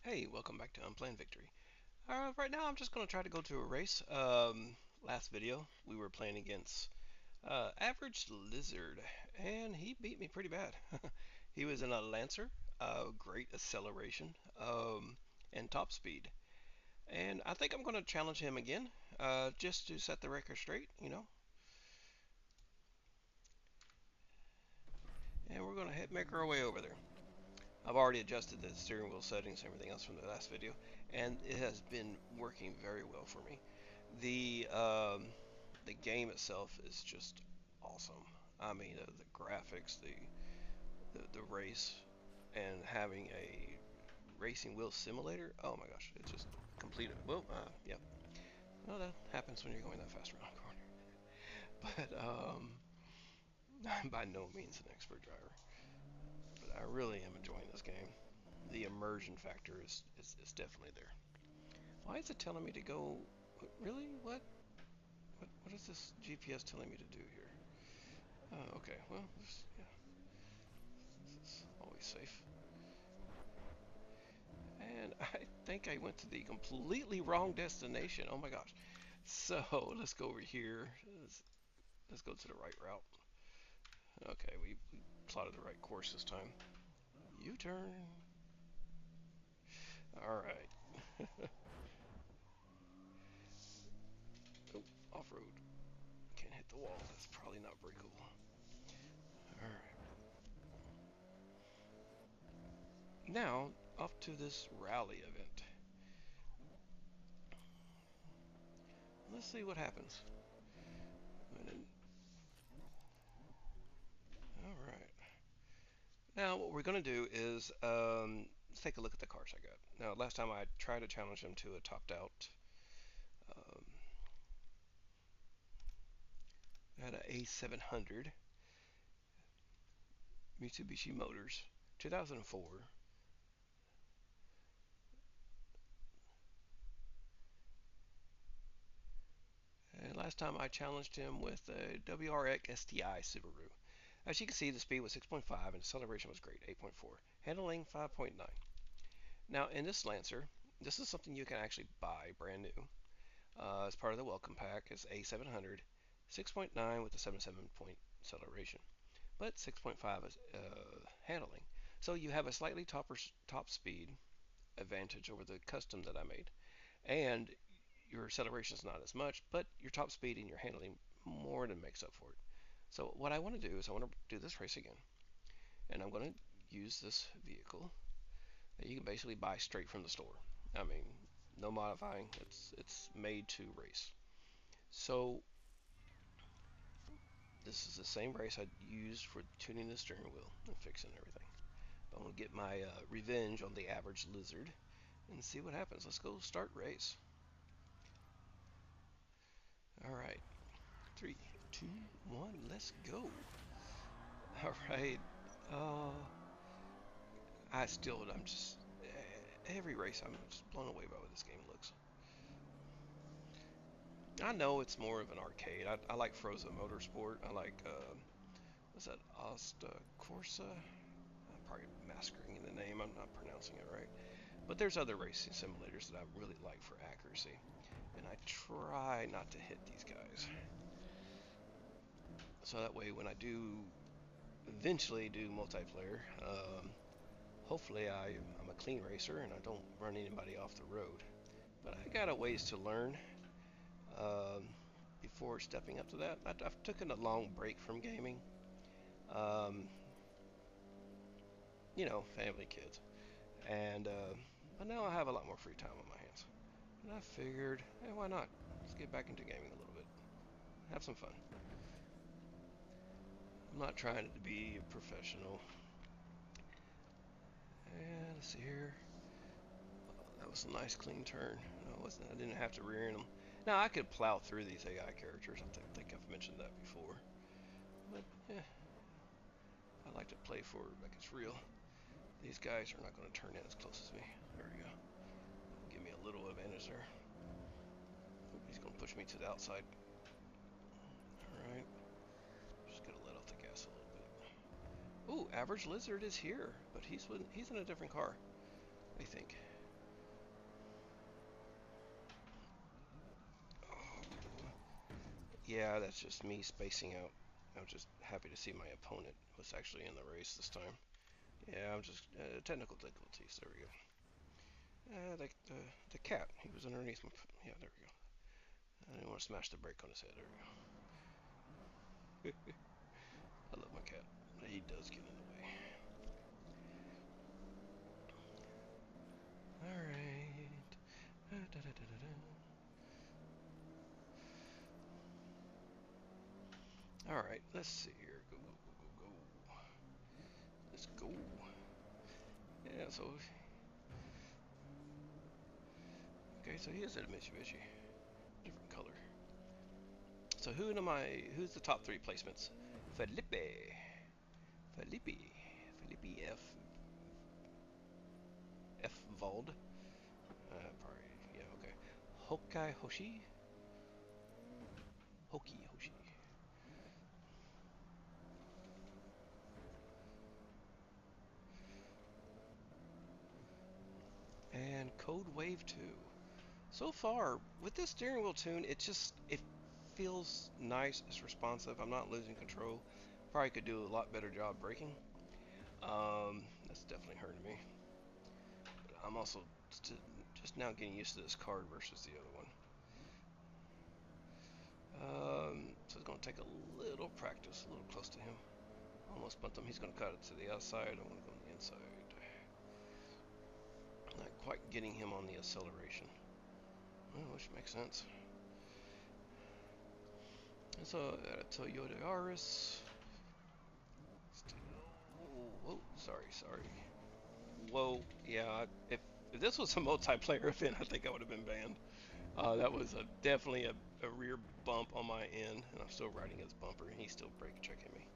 Hey, welcome back to Unplanned Victory. Right now, I'm just going to try to go to a race. Last video, we were playing against Average Lizard, and he beat me pretty bad. He was in a Lancer, great acceleration, and top speed. And I think I'm going to challenge him again, just to set the record straight. And we're going to make our way over there. I've already adjusted the steering wheel settings and everything else from the last video, and it has been working very well for me. The game itself is just awesome. I mean, the graphics, the race, and having a racing wheel simulator. Oh my gosh, it's just complete. Well, yeah. Well, that happens when you're going that fast around a corner. But I'm by no means an expert driver, but I really am enjoying this game. The immersion factor is definitely there. Why is it telling me to go? Really? What is this GPS telling me to do here? Okay, well, yeah, this is always safe. And I think I went to the completely wrong destination. Oh my gosh. So let's go over here. Let's go to the right route. Okay, we plotted the right course this time. U-turn. All right. Oh, off-road. Can't hit the wall. That's probably not breakable. All right. Now off to this rally event. Let's see what happens. All right. Now what we're going to do is let's take a look at the cars I got. Now last time I tried to challenge him to a topped out. Um, I had an A700 Mitsubishi Motors 2004. And last time I challenged him with a WRX STI Subaru. As you can see, the speed was 6.5 and acceleration was great, 8.4. Handling 5.9. Now in this Lancer, this is something you can actually buy brand new. As part of the welcome pack is A700, 6.9 with the 77 point acceleration, but 6.5 is handling. So you have a slightly top speed advantage over the custom that I made, and your acceleration is not as much, but your top speed and your handling more than makes up for it. So what I want to do is I want to do this race again, and I'm going to use this vehicle that you can basically buy straight from the store. I mean, no modifying. It's made to race. So this is the same race I used for tuning the steering wheel and fixing everything. I'm gonna get my revenge on the average lizard and see what happens. Let's go start race. All right, 3, 2, 1, let's go. All right. Uh, I'm just every race I'm just blown away by what this game looks. I know it's more of an arcade. I like Frozen Motorsport. I like what's that? Asta Corsa. I'm probably massacring the name. I'm not pronouncing it right. But there's other racing simulators that I really like for accuracy, and I try not to hit these guys. So that way, when I do eventually do multiplayer, hopefully I'm a clean racer and I don't run anybody off the road. But I got a ways to learn um, before stepping up to that. I've taken a long break from gaming. Um, family, kids, and but now I have a lot more free time on my hands. And I figured, hey, why not? Let's get back into gaming a little bit, have some fun. I'm not trying to be a professional. And let's see here. That was a nice clean turn. I didn't have to rear end them. Now I could plow through these AI characters. I think I've mentioned that before. But yeah, I like to play for it like it's real. These guys are not going to turn in as close as me. There we go. Give me a little advantage there. He's going to push me to the outside. All right. Just gonna let off the gas a little bit. Ooh, Average Lizard is here, but he's in a different car, I think. Yeah, that's just me spacing out. I'm just happy to see my opponent was actually in the race this time. Yeah, I'm just technical difficulties. There we go. The cat. He was underneath my. Yeah, there we go. I didn't want to smash the brake on his head. There we go. I love my cat. He does get in the way. All right. Da, da, da, da, da. All right. Let's see here. Go, go, go, go, go. Let's go. Yeah. So. Okay. So he is a Mitsubishi. Different color. So who am I? Who's the top three placements? Felipe. Felipe. Felipe F. Vald. Probably. Yeah. Okay. Hokai Hoshi. Hoki Hoshi. And Code Wave 2. So far, with this steering wheel tune, it feels nice, it's responsive, I'm not losing control. Probably could do a lot better job braking. That's definitely hurting me. But I'm also just now getting used to this card versus the other one. So it's going to take a little practice, a little close to him. Almost bumped him. He's going to cut it to the outside. I want to go on the inside. Not quite getting him on the acceleration. Well, which makes sense. So a Toyota Yaris. Whoa, sorry. Whoa, yeah. If this was a multiplayer event, I think I would have been banned. That was definitely a rear bump on my end, and I'm still riding his bumper, and he's still brake checking me.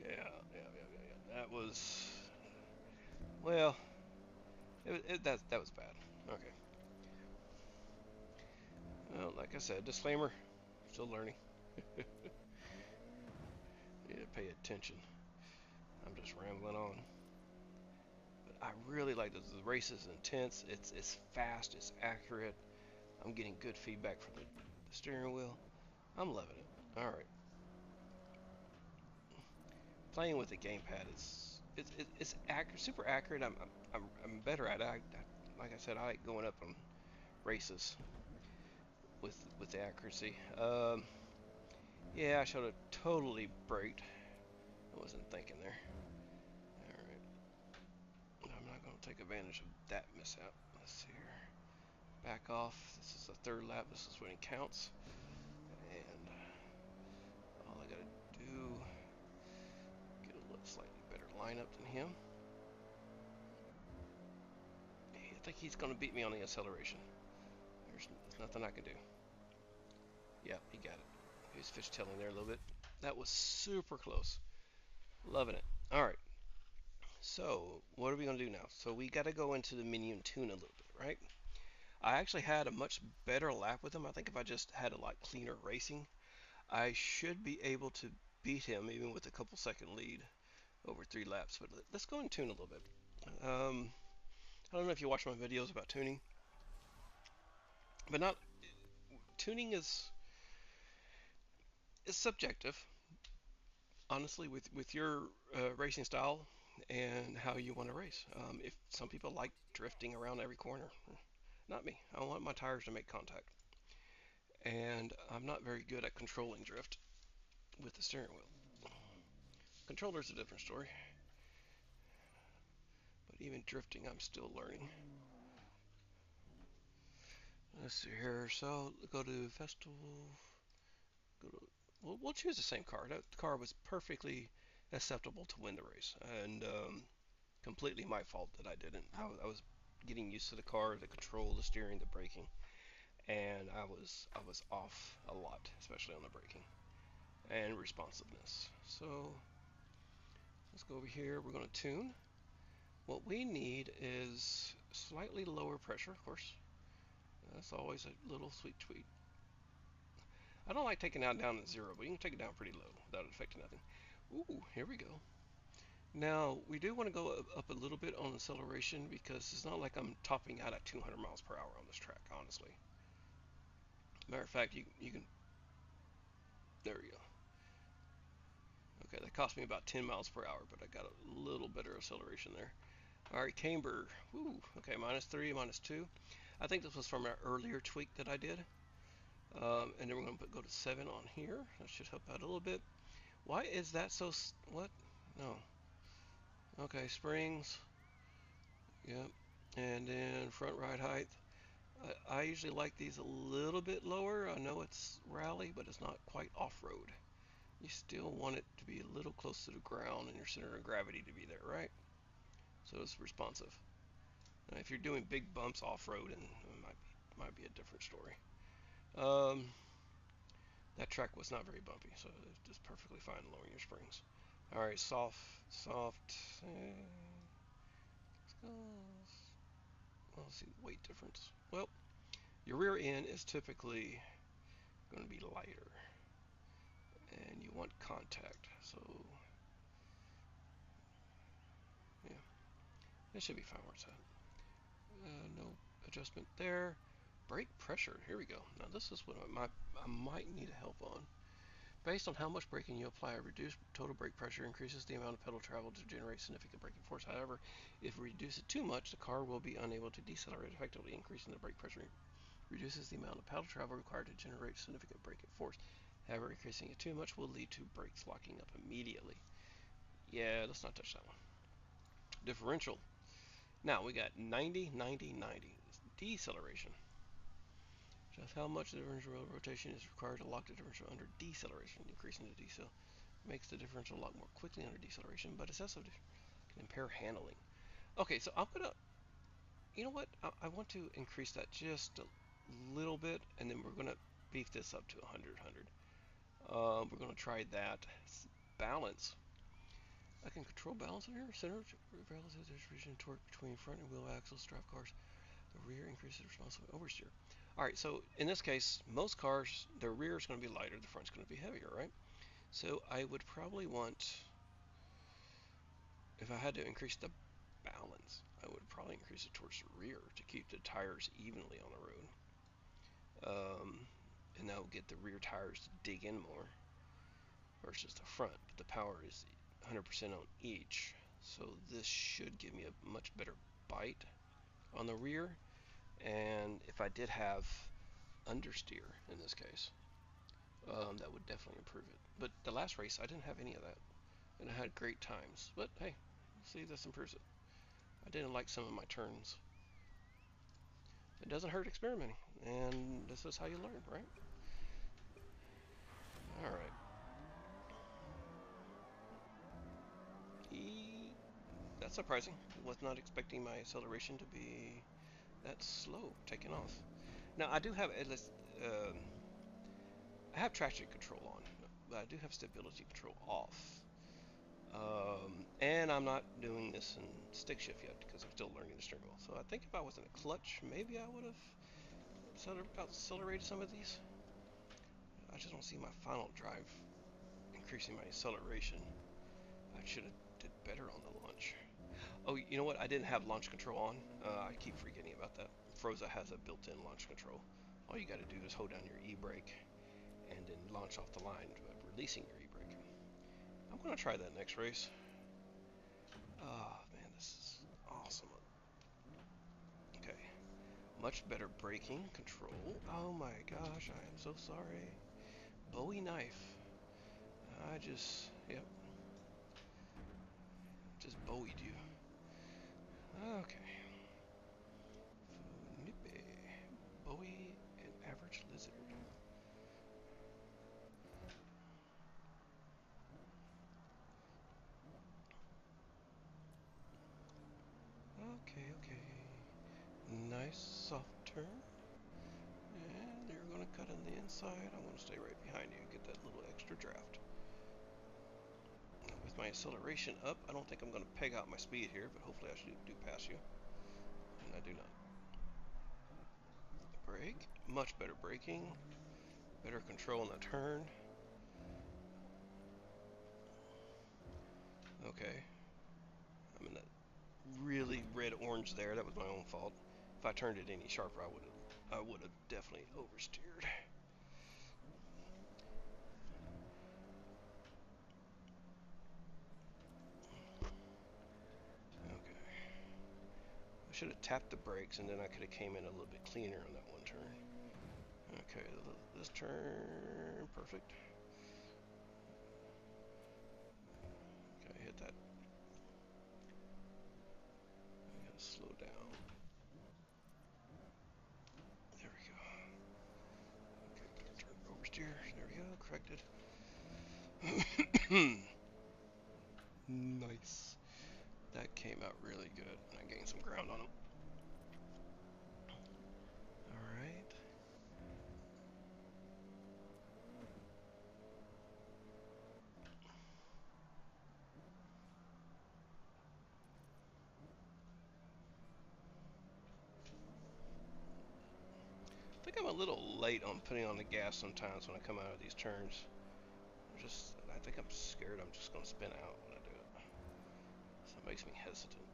Yeah. That was well. That was bad. Okay. Well, like I said, disclaimer. Still learning. Need to pay attention. I'm just rambling on. But I really like this. The race is intense. It's fast. It's accurate. I'm getting good feedback from the steering wheel. I'm loving it. All right. Playing with the gamepad it's accurate, super accurate. I'm better at it. Like I said, I like going up on races with the accuracy. Yeah, I should have totally braked. I wasn't thinking there. All right. I'm not going to take advantage of that mishap. Let's see here. Back off. This is the third lap. This is when it counts. And all I got to do get a little slightly better lineup than him. I think he's going to beat me on the acceleration. There's nothing I can do. Yep, he got it. He's fishtailing there a little bit. That was super close. Loving it. All right. So what are we going to do now? So we got to go into the menu and tune a little bit, right? I actually had a much better lap with him. I think if I just had a lot cleaner racing, I should be able to beat him even with a couple second lead over 3 laps. But let's go and tune a little bit. I don't know if you watch my videos about tuning, but not tuning is subjective, honestly, with your racing style and how you want to race. If some people like drifting around every corner, not me. I want my tires to make contact, and I'm not very good at controlling drift with the steering wheel. Controller's a different story, but even drifting, I'm still learning. Let's see here. So go to festival. Go to. We'll choose the same car. That car was perfectly acceptable to win the race, and completely my fault that I didn't. I was getting used to the car, the control, the steering, the braking, and I was off a lot, especially on the braking and responsiveness. So let's go over here. We're going to tune. What we need is slightly lower pressure, of course. That's always a little sweet tweet. I don't like taking that down at zero, but you can take it down pretty low without affecting nothing. Ooh, here we go. Now, we do want to go up a little bit on acceleration because it's not like I'm topping out at 200 miles per hour on this track, honestly. Matter of fact, you can, there we go. Okay, that cost me about 10 miles per hour, but I got a little better acceleration there. All right, camber. Woo. Okay, -3, -2. I think this was from an earlier tweak that I did. And then we're going to go to 7 on here. That should help out a little bit. Why is that so... What? No. Okay, springs. Yep. And then front ride height. I usually like these a little bit lower. I know it's rally, but it's not quite off-road. You still want it to be a little close to the ground and your center of gravity to be there, right? So it's responsive. Now, if you're doing big bumps off-road, and it might be a different story. That track was not very bumpy, so it's just perfectly fine lowering your springs. All right, soft. Let's see the weight difference. Well, your rear end is typically going to be lighter, and you want contact. So, yeah, it should be fine where it's at. No adjustment there. Brake pressure. Here we go. Now this is what I might need help on. Based on how much braking you apply, a reduced total brake pressure increases the amount of pedal travel to generate significant braking force. However, if we reduce it too much, the car will be unable to decelerate effectively. Increasing the brake pressure reduces the amount of pedal travel required to generate significant braking force. However, increasing it too much will lead to brakes locking up immediately. Yeah, let's not touch that one. Differential. Now we got 90, 90, 90. Deceleration. Just how much differential rotation is required to lock the differential under deceleration. Increasing the decel makes the differential lock more quickly under deceleration, but excessive can impair handling. Okay, so I'm gonna, you know what? I want to increase that just a little bit, and then we're gonna beef this up to 100, 100. We're gonna try that. Balance. I can control balance in here. Center regardless of the distribution of torque between front and wheel axles, drive cars. The rear increases responsive oversteer. All right, so in this case, most cars, the rear is going to be lighter, the front's going to be heavier, right? So I would probably want, if I had to increase the balance, I would probably increase it towards the rear to keep the tires evenly on the road. And that will get the rear tires to dig in more versus the front. But the power is 100% on each, so this should give me a much better bite on the rear. And if I did have understeer in this case, that would definitely improve it. But the last race, I didn't have any of that, and I had great times. But hey, see, this improves it. I didn't like some of my turns. It doesn't hurt experimenting, and this is how you learn, right? All right. That's surprising. Was not expecting my acceleration to be that slow taking off. Now I do have uh, I have traction control on, but I do have stability control off. And I'm not doing this in stick shift yet because I'm still learning the steering wheel. So I think if I was in a clutch, maybe I would have accelerated some of these. I just don't see my final drive increasing my acceleration. I should have did better on the launch. Oh, you know what? I didn't have launch control on. I keep forgetting about that. Froza has a built-in launch control. All you got to do is hold down your e-brake and then launch off the line, releasing your e-brake. I'm going to try that next race. Oh, man, this is awesome. Okay. Much better braking control. Oh my gosh, I am so sorry. Bowie knife. Yep. Just Bowied you. Okay. Funippe. Bowie and average lizard. Okay. Nice soft turn. And you're going to cut on the inside. I'm going to stay right behind you and get that little extra draft. With my acceleration up, I don't think I'm going to peg out my speed here, but hopefully I should do pass you. And I do not. Brake. Much better braking. Better control on the turn. Okay. really red-orange there. That was my own fault. If I turned it any sharper, I would have definitely oversteered. Okay. I should have tapped the brakes, and then I could have came in a little bit cleaner on that one turn. Okay, this turn, perfect. Okay, hit that. I gotta slow down. There we go. Okay, turn oversteer. There we go, corrected. Nice. That came out really good. I gained some ground on him. Alright. I think I'm a little late on putting on the gas sometimes when I come out of these turns. I think I'm scared I'm just going to spin out when I do it. So it makes me hesitant.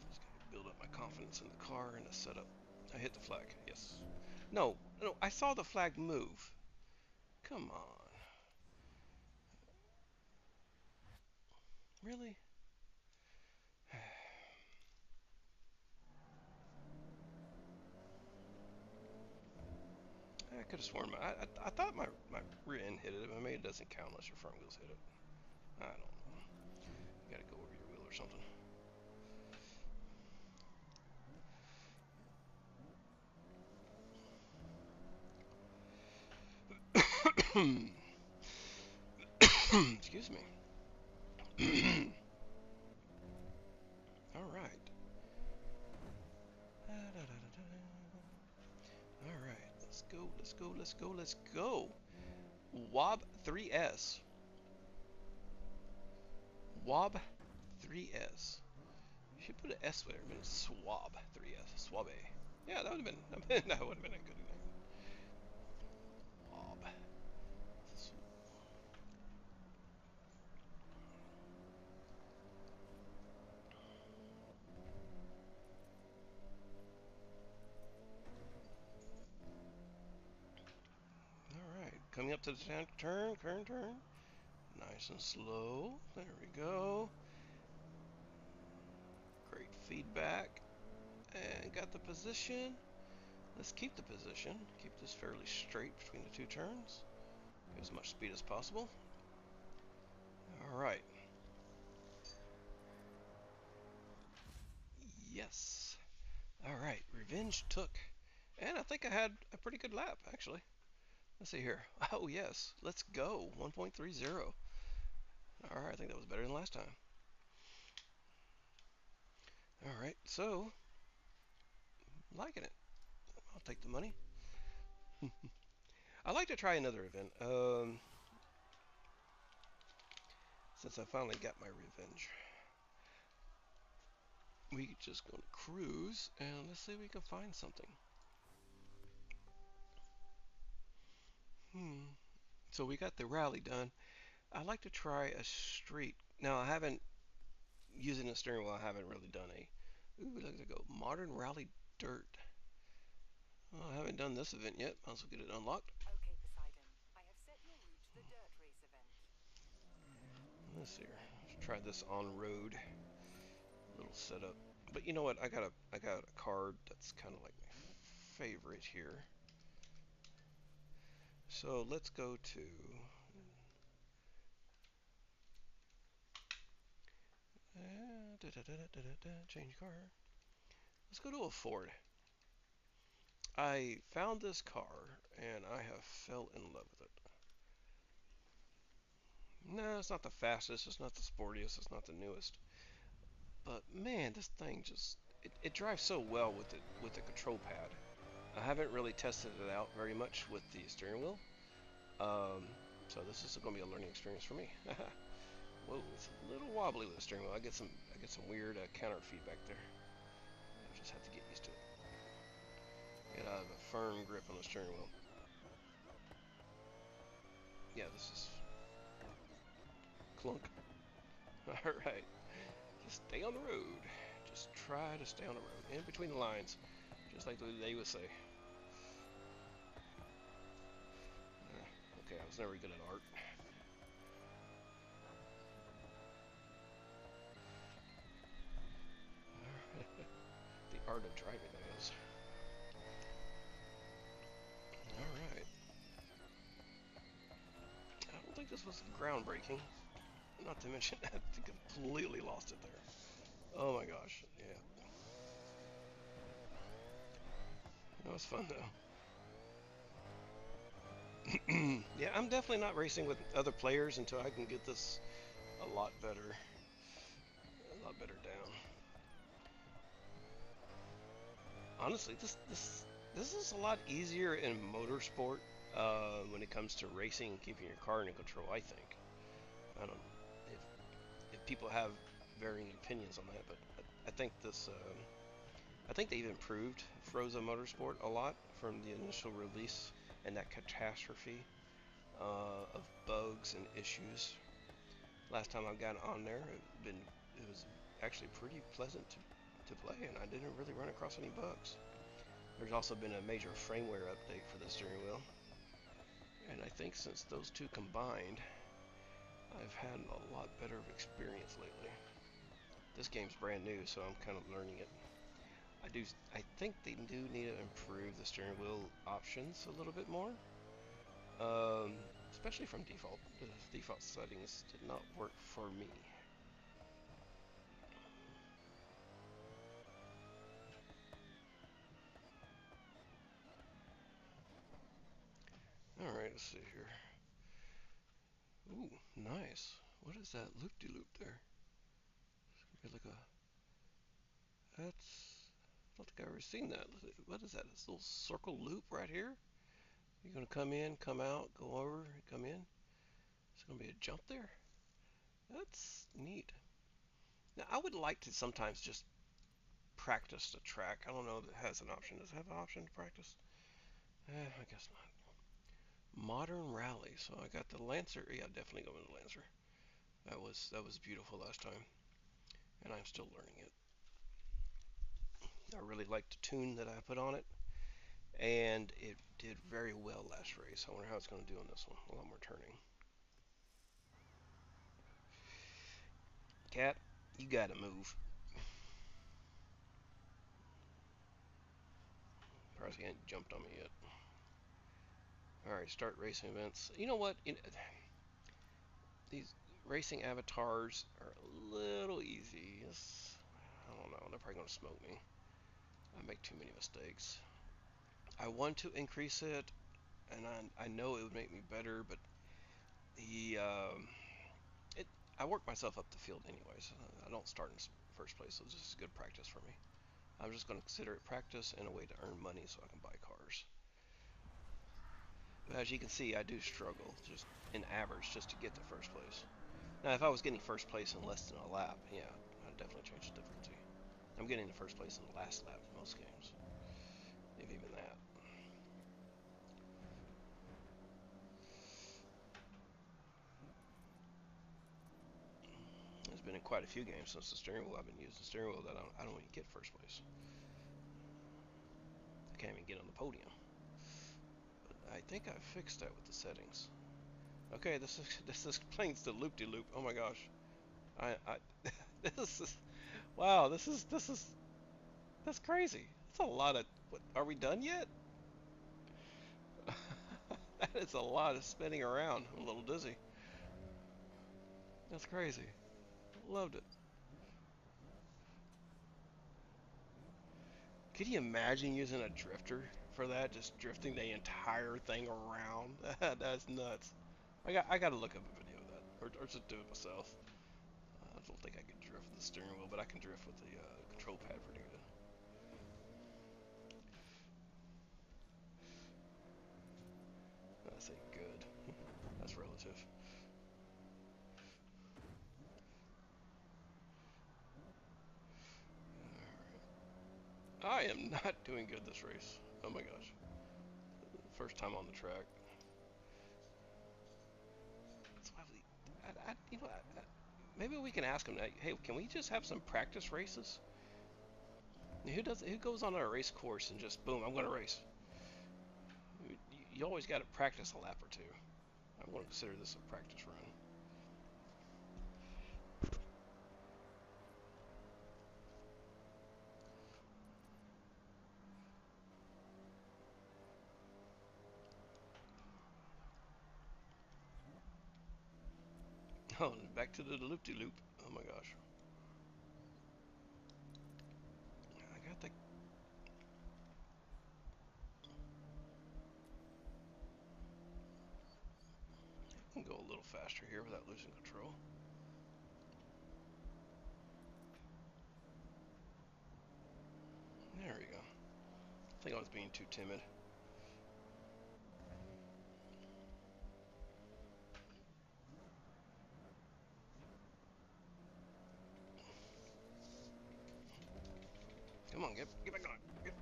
Just got to build up my confidence in the car and the setup. I hit the flag, yes. No, I saw the flag move. Come on. Really? I could have sworn I thought my rear end hit it, but maybe it doesn't count unless your front wheels hit it. I don't know. You gotta go over your wheel or something. Excuse me. All right. All right. Let's go. Let's go. Let's go. Let's go. Wob 3S. Wob 3S. You should put an S there. I mean, Swab 3S. Swabe. Yeah, that would have been. That would have been a good name. Wob. All right. Coming up to the turn. Turn. Nice and slow. There we go. Great feedback. And got the position. Let's keep the position. Keep this fairly straight between the two turns. Get as much speed as possible. Alright. Yes. Alright. Revenge took. And I think I had a pretty good lap, actually. Let's see here. Oh, yes. Let's go. 1.30. Alright, I think that was better than last time. Alright, so liking it. I'll take the money. I'd like to try another event. Since I finally got my revenge. We just go to cruise and let's see if we can find something. So we got the rally done. I'd like to try a street. Now I haven't, using the steering wheel, I haven't really done a, ooh, look at go, modern rally dirt. Well, I haven't done this event yet. Might as well get it unlocked. Okay, Poseidon. I have set your route to the dirt race event. Let's see here. Let's try this on-road little setup. But you know what? I got a card that's kind of like my favorite here. So let's go to change car. Let's go to a Ford. I found this car and I have fell in love with it. No, it's not the fastest, it's not the sportiest, it's not the newest. But man, this thing just it drives so well with the control pad. I haven't really tested it out very much with the steering wheel. So this is going to be a learning experience for me. Whoa, it's a little wobbly with the steering wheel. I get some weird counter feedback there. I just have to get used to it. Get out of a firm grip on the steering wheel. Yeah, this is Clunk. Alright. Just stay on the road. Just try to stay on the road. In between the lines. Just like they would say. Okay, I was never good at art. The art of driving, that is. Alright. I don't think this was groundbreaking. Not to mention, I completely lost it there. Oh my gosh, yeah. That was fun though. Yeah, I'm definitely not racing with other players until I can get this a lot better down. Honestly, this is a lot easier in motorsport when it comes to racing and keeping your car in control. I think. I don't know if people have varying opinions on that, but I think this. I think they've improved Forza Motorsport a lot from the initial release and that catastrophe of bugs and issues. Last time I got on there, it was actually pretty pleasant to play, and I didn't really run across any bugs. There's also been a major firmware update for the steering wheel, and I think since those two combined, I've had a lot better of experience lately. This game's brand new, so I'm kind of learning it. I think they do need to improve the steering wheel options a little bit more, especially from default. The default settings did not work for me. Alright, let's see here. Ooh, nice. What is that loop-de-loop there? It's like a... That's... I don't think I've ever seen that. What is that? This little circle loop right here? You're gonna come in, come out, go over, come in. There's gonna be a jump there? That's neat. Now, I would like to sometimes just practice the track. I don't know if it has an option. Does it have an option to practice? I guess not. Modern Rally. So I got the Lancer. Yeah, definitely go with the Lancer. That was beautiful last time, and I'm still learning it. I really liked the tune that I put on it, and it did very well last race. I wonder how it's going to do on this one. A lot more turning. Cat, you gotta move. Perhaps he ain't jumped on me yet. Alright, start racing events. You know what? These racing avatars are a little easy. I don't know. They're probably going to smoke me. I make too many mistakes. I want to increase it, and I know it would make me better, but the I work myself up the field anyways. I don't start in first place, so this is good practice for me. I'm just going to consider it practice and a way to earn money so I can buy cars. But as you can see, I do struggle, just in average, just to get to first place. Now, if I was getting first place in less than a lap, yeah, I'd definitely change the difficulty. I'm getting the first place in the last lap in most games, if even that. There's been in quite a few games since the steering wheel. I've been using the steering wheel that I don't even get first place. I can't even get on the podium. But I think I fixed that with the settings. Okay, this explains the loop-de-loop. Oh my gosh, I this is wow. That's crazy. That's a lot of. What, are we done yet? That is a lot of spinning around. I'm a little dizzy. That's crazy. Loved it. Could you imagine using a drifter for that? Just drifting the entire thing around? That's nuts. I got to look up a video of that, or just do it myself. I don't think I can drift with the steering wheel, but I can drift with the control pad pretty good. I say good. That's relative. I am not doing good this race. Oh my gosh. First time on the track. maybe we can ask him that. Hey, can we just have some practice races? Who goes on a race course and just boom, I'm going to race? You always got to practice a lap or two. I'm going to consider this a practice run. Oh, back to the loop-de-loop. Oh my gosh. I got the. I can go a little faster here without losing control. There we go. I think I was being too timid. Come on, get back on. Get.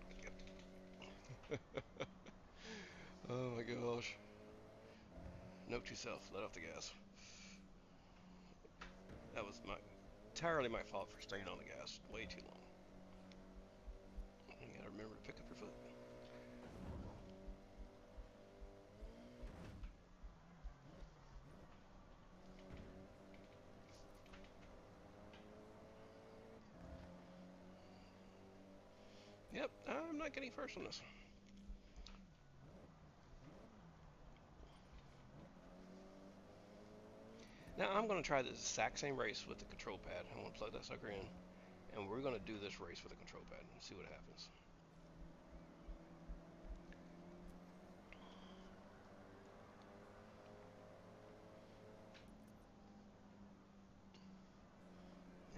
Oh my gosh. Note to self, let off the gas. That was entirely my fault for staying on the gas way too long. You gotta remember to pick up your foot. Yep, I'm not getting first on this. Now I'm going to try the exact same race with the control pad. I'm going to plug that sucker in, and we're going to do this race with the control pad and see what happens.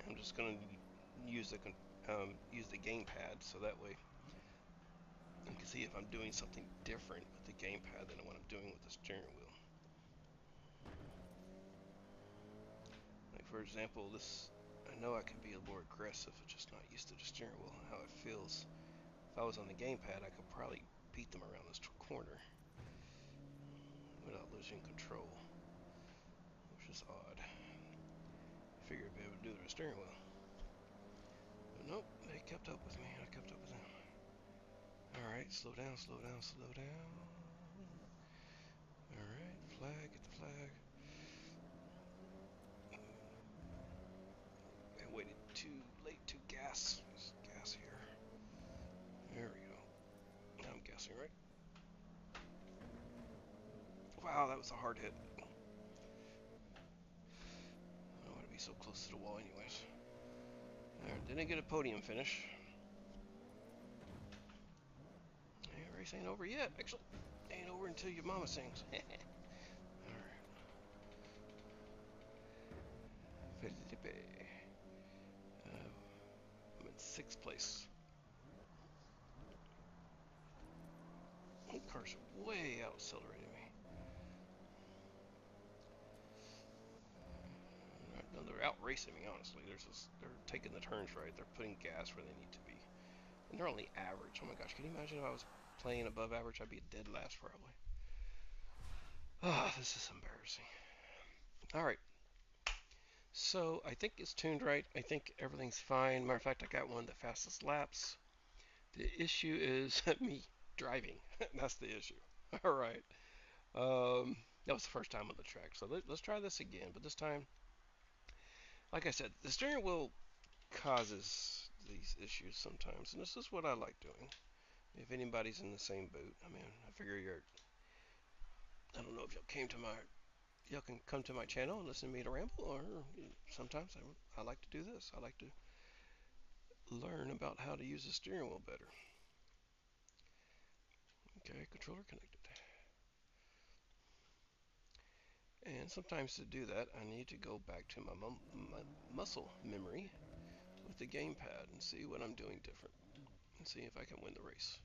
I'm just going to use the gamepad so that way you can see if I'm doing something different with the gamepad than what I'm doing with the steering wheel. Like for example, I know I could be a more aggressive, just not used to the steering wheel, how it feels. If I was on the gamepad, I could probably beat them around this corner without losing control, which is odd. I figured I'd be able to do it with the steering wheel. But nope, they kept up with me. I kept up with them. Alright, slow down, slow down, slow down. Alright, flag, get the flag. I waited too late to gas. There's gas here. There we go. Now I'm guessing, right? Wow, that was a hard hit. I don't want to be so close to the wall anyways. Alright, didn't get a podium finish. Hey, race ain't over yet. Actually, ain't over until your mama sings. Alright. Felipe. I'm in 6th place. Cars are way out accelerating me. No, they're out racing me, honestly. They're taking the turns right. They're putting gas where they need to be. And they're only average. Oh my gosh, can you imagine if I was playing above average? I'd be dead last probably. Ah, this is embarrassing. Alright. So I think it's tuned right. I think everything's fine. Matter of fact, I got one of the fastest laps. The issue is me driving. That's the issue. Alright. That was the first time on the track. So let's try this again. But this time, like I said, the steering wheel causes these issues sometimes. And this is what I like doing. If anybody's in the same boat, I mean, I figure I don't know if y'all can come to my channel and listen to me to ramble, or sometimes I like to do this. I like to learn about how to use the steering wheel better. Okay, controller connected. And sometimes to do that, I need to go back to my muscle memory with the gamepad and see what I'm doing different and see if I can win the race.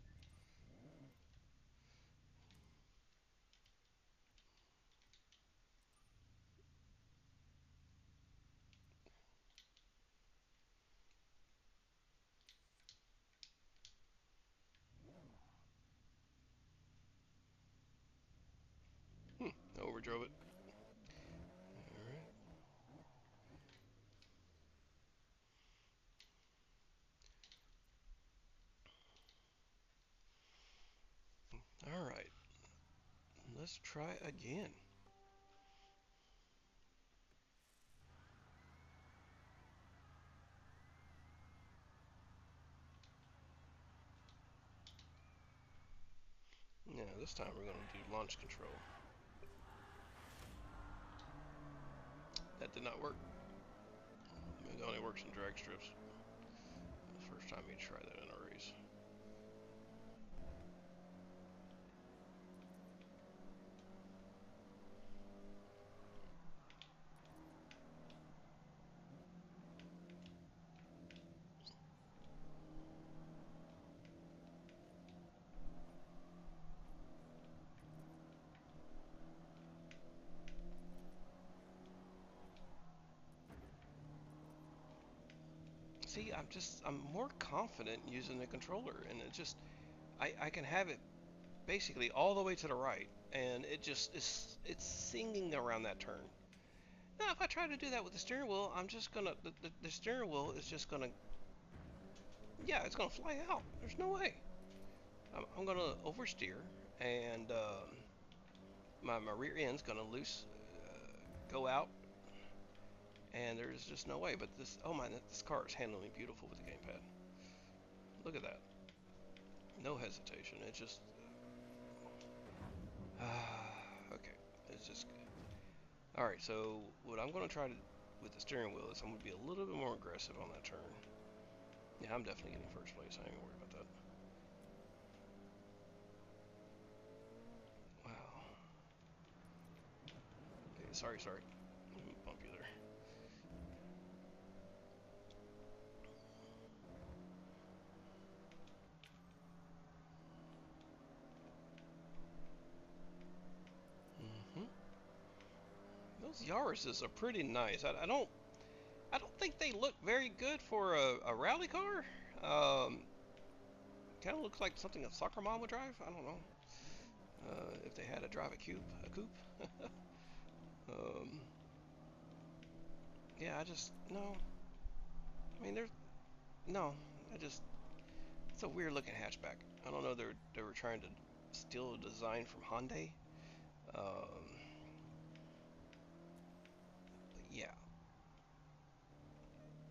I overdrove it. Alright. let's try again. Yeah, this time we're going to do launch control. That did not work. It only works in drag strips. First time you try that in a race. See, I'm more confident using the controller, and it just, I can have it basically all the way to the right, and it just it's singing around that turn. Now, if I try to do that with the steering wheel, I'm just gonna, the steering wheel is just gonna, yeah, it's gonna fly out. There's no way. I'm gonna oversteer, and my rear end's gonna go out, and there's just no way. But this, oh my, this car is handling beautiful with the gamepad. Look at that. No hesitation. It just, okay, it's just good. All right, so what I'm gonna try to with the steering wheel is I'm gonna be a little bit more aggressive on that turn. Yeah, I'm definitely getting first place. I ain't gonna worry about that. Wow. Okay, sorry. Bump you there. Hmm. Those Yarises are pretty nice. I don't think they look very good for a rally car. Kind of looks like something a soccer mom would drive. I don't know. If they had to drive a coupe. um, yeah, I just no. I mean, there's no. I just It's a weird looking hatchback. I don't know. They were trying to steal a design from Hyundai. Um, yeah,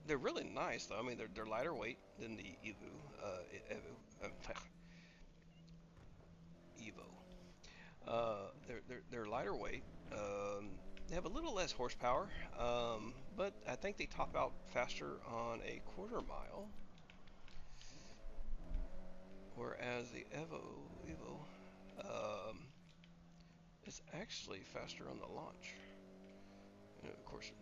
they're really nice though. I mean, they're lighter weight than the Evo. Evo. They're lighter weight. They have a little less horsepower, but I think they top out faster on a quarter mile. Whereas the Evo um, is actually faster on the launch. And of course,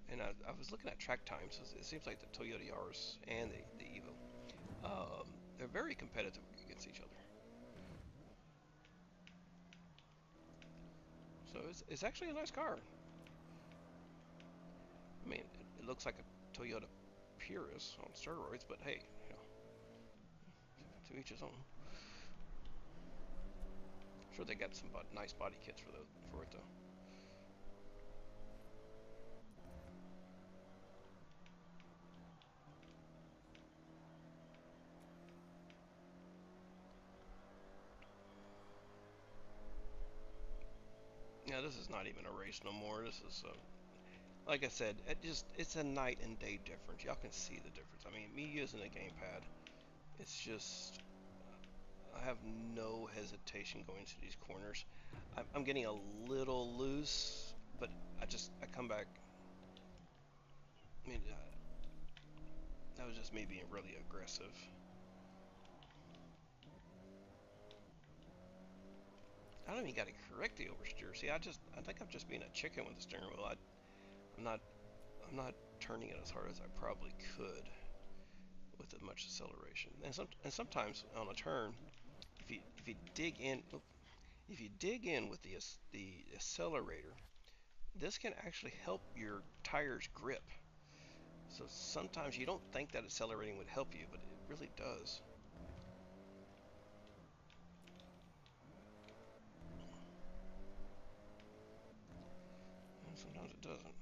and I was looking at track times. It seems like the Toyota Yaris and the Evo, they're very competitive against each other. So it's actually a nice car. I mean, it looks like a Toyota Prius on steroids, but hey, you know, to each his own. I'm sure they got some nice body kits for it though. Yeah, this is not even a race no more. This is like I said, it's a night and day difference. Y'all can see the difference. I mean, me using a gamepad, it's just I have no hesitation going to these corners. I'm getting a little loose, but I come back. I mean, that was just me being really aggressive. I don't even got to correct the oversteer. See, I think I'm just being a chicken with the steering wheel. I'm not I'm not turning it as hard as I probably could with as much acceleration. And sometimes on a turn, if you dig in, if you dig in with the accelerator, this can actually help your tires grip. So sometimes you don't think that accelerating would help you, but it really does. And sometimes it doesn't.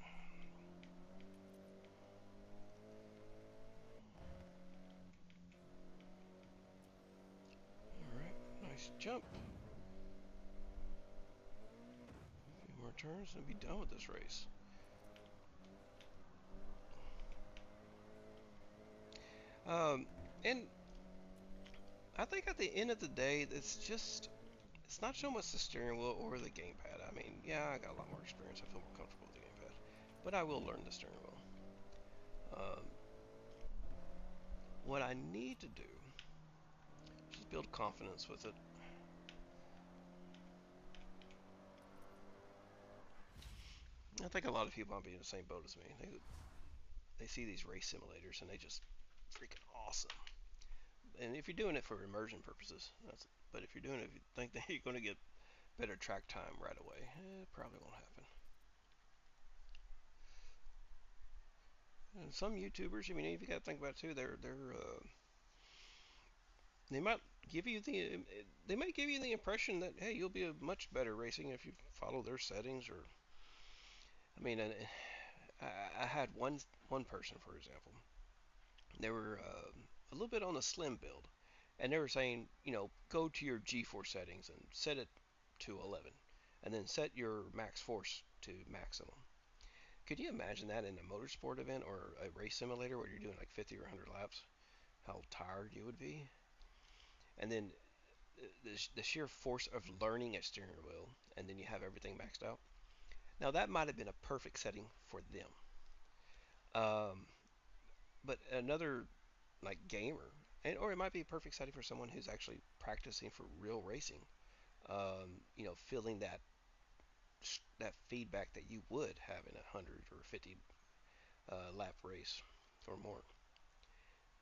All right, nice jump. turns and be done with this race. Um, and I think at the end of the day, it's not so much the steering wheel or the gamepad. I mean, yeah, I got a lot more experience. I feel more comfortable with the gamepad, but I will learn the steering wheel. Um, what I need to do is build confidence with it. I think a lot of people might be in the same boat as me. They see these race simulators and they just freaking awesome. And if you're doing it for immersion purposes, but if you're doing it, if you think that you're going to get better track time right away, it probably won't happen. And some YouTubers, I mean, if you got to think about it too, they might give you the they might give you the impression that hey, you'll be a much better racing if you follow their settings. Or I mean, I had one person, for example, they were a little bit on the slim build, and they were saying, go to your G-force settings and set it to 11, and then set your max force to maximum. Could you imagine that in a motorsport event or a race simulator where you're doing like 50 or 100 laps? How tired you would be, and then the sheer force of learning a steering wheel, and then you have everything maxed out. Now that might have been a perfect setting for them, um, but another like gamer, or it might be a perfect setting for someone who's actually practicing for real racing. Feeling that feedback that you would have in a 100 or 50 lap race or more,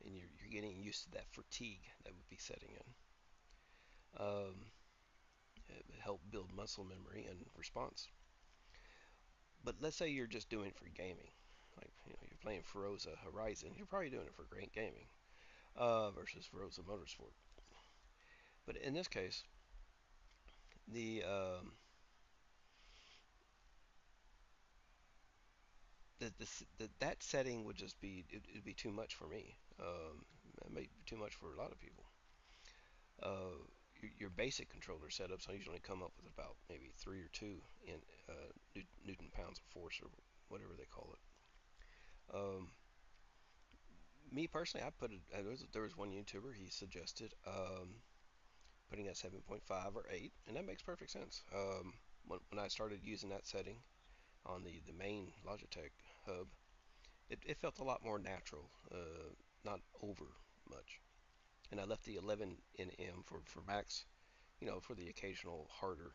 and you're getting used to that fatigue that would be setting in. It would help build muscle memory and response. But let's say you're just doing it for gaming, like you're playing Forza Horizon. You're probably doing it for great gaming versus Forza Motorsport. But in this case, the that setting would just be it'd be too much for me. It may be too much for a lot of people. Uh, your basic controller setups I usually come up with about maybe 3 or 2 in Newton pounds of force or whatever they call it. Um, Me personally, there was one YouTuber he suggested putting at 7.5 or 8, and that makes perfect sense. When I started using that setting on the main Logitech hub, it felt a lot more natural, not over much. And I left the 11 nm for max, for the occasional harder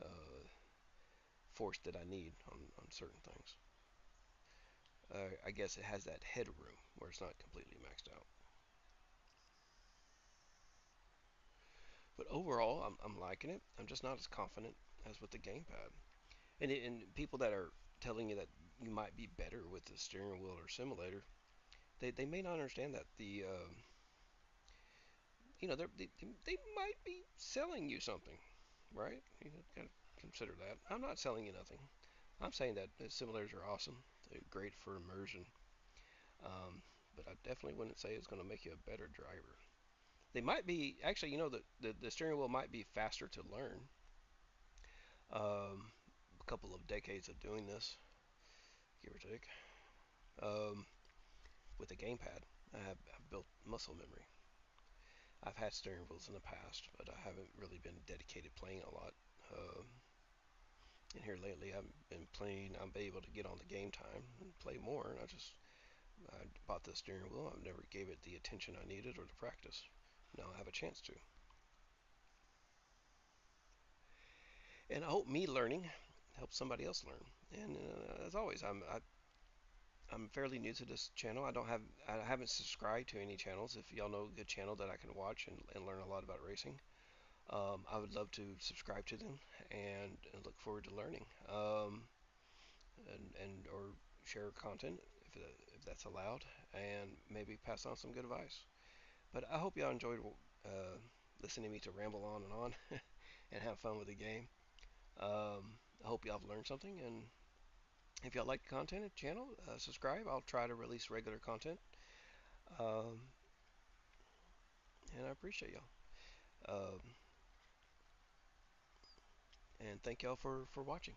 uh, force that I need on certain things. I guess it has that headroom where it's not completely maxed out. But overall, I'm liking it. I'm just not as confident as with the gamepad. And people that are telling you that you might be better with the steering wheel or simulator, they may not understand that they might be selling you something, right? You gotta consider that. I'm not selling you nothing. I'm saying that the simulators are awesome. They're great for immersion, um, but I definitely wouldn't say it's going to make you a better driver. They might be actually, the steering wheel might be faster to learn. A couple of decades of doing this, give or take. Um, with a gamepad, I've built muscle memory. I've had steering wheels in the past, but I haven't really been dedicated playing a lot. Um, and here lately, I've been playing. I'm able to get on the game time and play more. And I bought the steering wheel. I've never gave it the attention I needed or the practice. Now I have a chance to. And I hope me learning helps somebody else learn. And as always, I'm fairly new to this channel. I haven't subscribed to any channels. If y'all know a good channel that I can watch and learn a lot about racing, I would love to subscribe to them and look forward to learning and or share content if that's allowed, and maybe pass on some good advice. But I hope y'all enjoyed uh, listening to me to ramble on and on and have fun with the game. I hope y'all have learned something, and if y'all like the content of the channel, subscribe. I'll try to release regular content, um, and I appreciate y'all. Um, and thank y'all for watching.